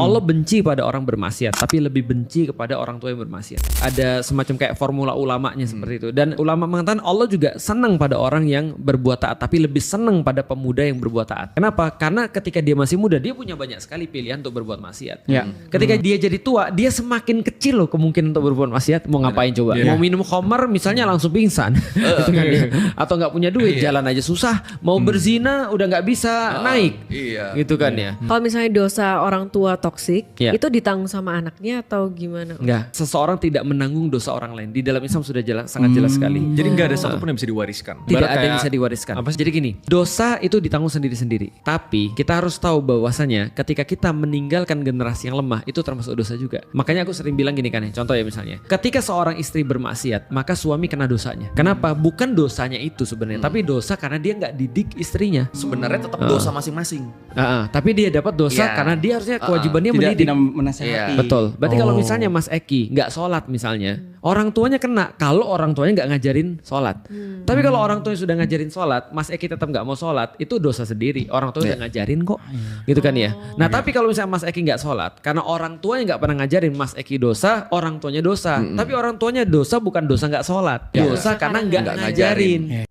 Allah benci pada orang bermaksiat, tapi lebih benci kepada orang tua yang bermaksiat. Ada semacam kayak formula ulamanya seperti itu. Dan ulama mengatakan Allah juga senang pada orang yang berbuat taat, tapi lebih senang pada pemuda yang berbuat taat. Kenapa? Karena ketika dia masih muda, dia punya banyak sekali pilihan untuk berbuat maksiat. Ketika dia jadi tua, dia semakin kecil loh kemungkinan untuk berbuat maksiat. Mau ngapain coba? Mau minum khamar misalnya langsung pingsan. Gitu kan ya. Atau nggak punya duit, jalan aja susah. Mau berzina udah nggak bisa naik. Gitu kan ya. Kalau misalnya dosa orang tua toksik, Iya. itu ditanggung sama anaknya atau gimana? Enggak, seseorang tidak menanggung dosa orang lain. Di dalam Islam sudah jelas, sangat jelas sekali. Jadi nggak ada satupun yang bisa diwariskan. Tidak ada yang bisa diwariskan. Jadi gini, dosa itu ditanggung sendiri-sendiri. Tapi kita harus tahu bahwasanya ketika kita meninggalkan generasi yang lemah, itu termasuk dosa juga. Makanya aku sering bilang gini kan ya, contoh ya misalnya. Ketika seorang istri bermaksiat, maka suami kena dosanya. Kenapa? Bukan dosanya itu sebenarnya, tapi dosa karena dia nggak didik istrinya. Sebenarnya tetap dosa masing-masing. Tapi dia dapat dosa Iya. karena dia harusnya kewajibannya Tidak mendidik. menasehati. Betul. Berarti kalau misalnya Mas Eki nggak sholat misalnya, orang tuanya kena kalau orang tuanya nggak ngajarin sholat. Tapi kalau orang tuanya sudah ngajarin sholat, Mas Eki tetap nggak mau sholat, itu dosa sendiri. Orang tua udah ngajarin kok, gitu kan ya. Nah tapi kalau misalnya Mas Eki nggak sholat, karena orang tuanya nggak pernah ngajarin, Mas Eki dosa, orang tuanya dosa. Tapi orang tuanya dosa bukan dosa nggak sholat, dosa karena nggak ngajarin.